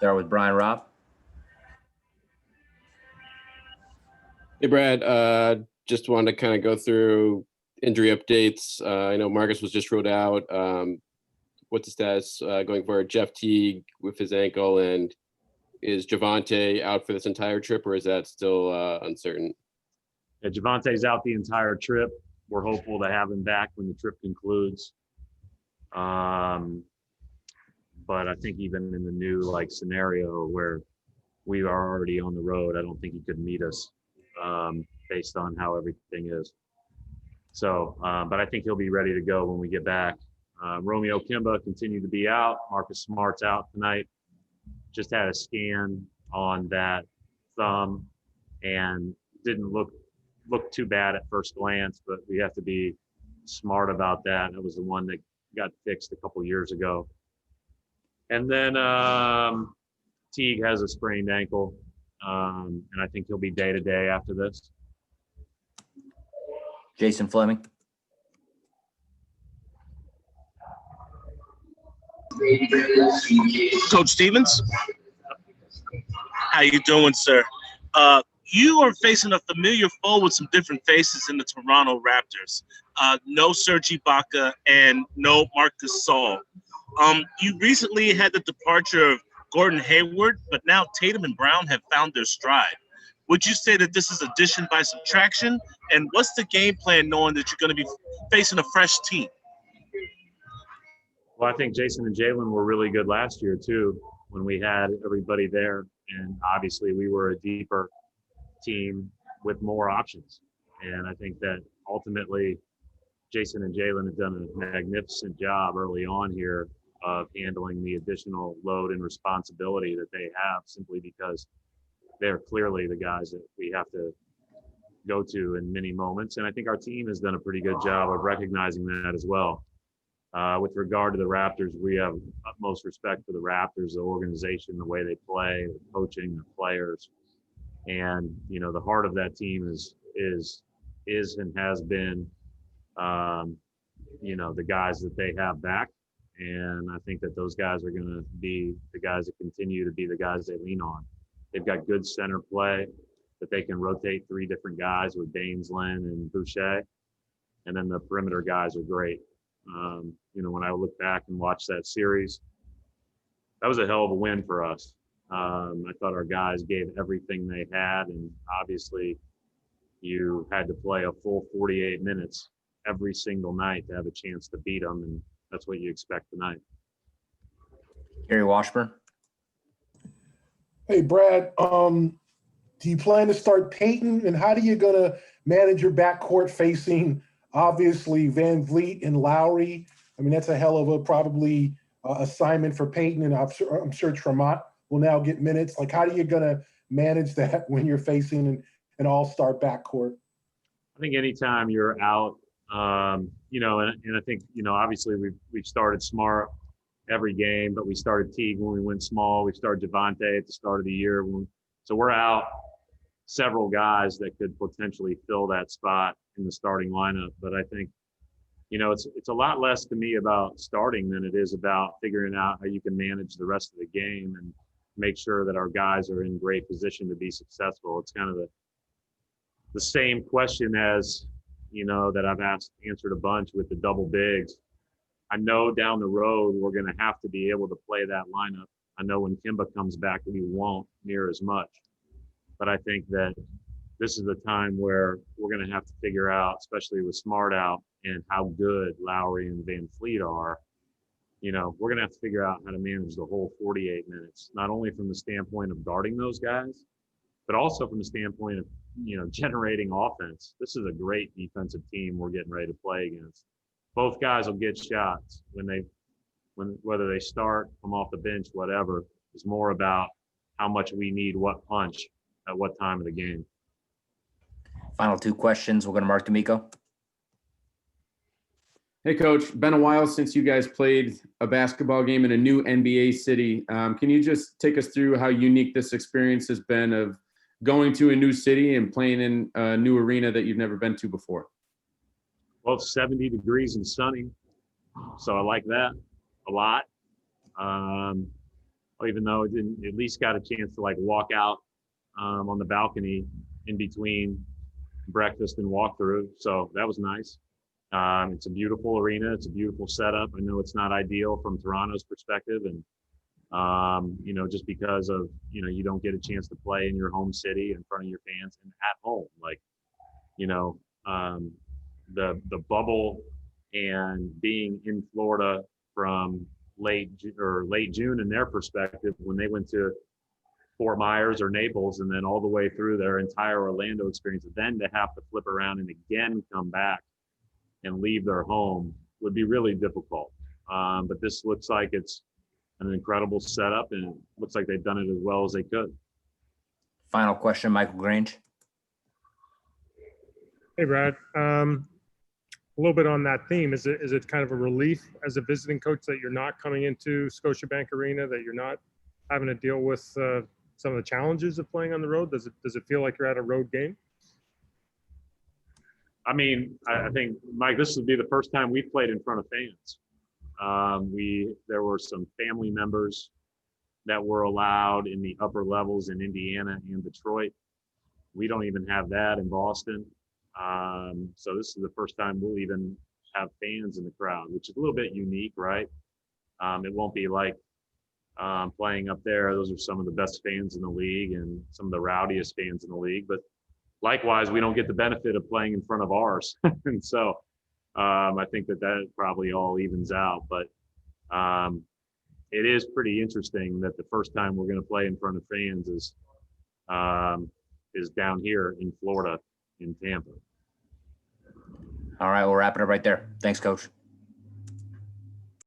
Start with Brian Robb. Hey, Brad. Just wanted to kind of go through injury updates. I know Marcus was just ruled out. What's the status going forward? Jeff Teague with his ankle, and is Javonte out for this entire trip, or is that still uncertain? Yeah, Javonte's out the entire trip. We're hopeful to have him back when the trip concludes. But I think even in the new scenario where we are already on the road, I don't think he could meet us based on how everything is. So, but I think he'll be ready to go when we get back. Romeo, Kemba continue to be out. Marcus Smart's out tonight. Just had a scan on that thumb and didn't look too bad at first glance, but we have to be smart about that. That was the one that got fixed a couple years ago. And then Teague has a sprained ankle, and I think he'll be day-to-day after this. Jason Fleming. Coach Stevens, how you doing, sir? You are facing a familiar foe with some different faces in the Toronto Raptors. No Serge Ibaka and no Marc Gasol. You recently had the departure of Gordon Hayward, but now Tatum and Brown have found their stride. Would you say that this is addition by subtraction? And what's the game plan knowing that you're going to be facing a fresh team? Well, I think Jason and Jalen were really good last year, too, when we had everybody there. And obviously we were a deeper team with more options. And I think that ultimately Jason and Jalen have done a magnificent job early on here of handling the additional load and responsibility that they have, simply because they're clearly the guys that we have to go to in many moments. And I think our team has done a pretty good job of recognizing that as well. With regard to the Raptors, we have utmost respect for the Raptors, the organization, the way they play, the coaching, the players. And, you know, the heart of that team is and has been, you know, the guys that they have back. And I think that those guys are going to be the guys that continue to be the guys they lean on. They've got good center play that they can rotate three different guys with Baines, Len, and Boucher. And then the perimeter guys are great. You know, when I look back and watch that series, that was a hell of a win for us. I thought our guys gave everything they had, and obviously you had to play a full 48 minutes every single night to have a chance to beat them, and that's what you expect tonight. Gary Washburn. Hey, Brad, do you plan to start Payton, and how are you going to manage your backcourt facing, obviously, Van Vliet and Lowry? I mean, that's a hell of a probably assignment for Payton, and I'm sure Tremont will now get minutes. Like, how are you going to manage that when you're facing an all-star backcourt? I think anytime you're out, you know, and I think, you know, obviously we've started Smart every game, but we started Teague when we went small. We started Javonte at the start of the year. So we're out several guys that could potentially fill that spot in the starting lineup. But I think, you know, it's a lot less to me about starting than it is about figuring out how you can manage the rest of the game and make sure that our guys are in great position to be successful. It's kind of the same question as, you know, that I've answered a bunch with the double bigs. I know down the road we're going to have to be able to play that lineup. I know when Kemba comes back, we won't near as much. But I think that this is the time where we're going to have to figure out, especially with Smart out and how good Lowry and Van Vliet are, you know, we're going to have to figure out how to manage the whole 48 minutes, not only from the standpoint of guarding those guys, but also from the standpoint of, you know, generating offense. This is a great defensive team we're getting ready to play against. Both guys will get shots whether they start, come off the bench, whatever. It's more about how much we need what punch at what time of the game. Final two questions. We'll go to Mark D'Amico. Hey, Coach. Been a while since you guys played a basketball game in a new NBA city. Can you just take us through how unique this experience has been of going to a new city and playing in a new arena that you've never been to before? Well, it's 70 degrees and sunny, so I like that a lot. Like even though it didn't, at least got a chance to like walk out on the balcony in between breakfast and walkthrough. So that was nice. It's a beautiful arena. It's a beautiful setup. I know it's not ideal from Toronto's perspective, and you know, just because of, you know, you don't get a chance to play in your home city in front of your fans and at home. Like, you know, the bubble and being in Florida from late June in their perspective, when they went to Fort Myers or Naples and then all the way through their entire Orlando experience, then to have to flip around and again come back and leave their home would be really difficult. But this looks like it's an incredible setup, and it looks like they've done it as well as they could. Final question, Michael Grange. Hey, Brad. A little bit on that theme. Is it kind of a relief as a visiting coach that you're not coming into Scotiabank Arena, that you're not having to deal with some of the challenges of playing on the road? Does it feel like you're at a road game? I mean, I think, Mike, this would be the first time we've played in front of fans. There were some family members that were allowed in the upper levels in Indiana and Detroit. We don't even have that in Boston. So this is the first time we'll even have fans in the crowd, which is a little bit unique, right? It won't be like playing up there. Those are some of the best fans in the league and some of the rowdiest fans in the league. But likewise, we don't get the benefit of playing in front of ours. And so I think that probably all evens out. But it is pretty interesting that the first time we're going to play in front of fans is down here in Florida, in Tampa. All right, we'll wrap it up right there. Thanks, Coach.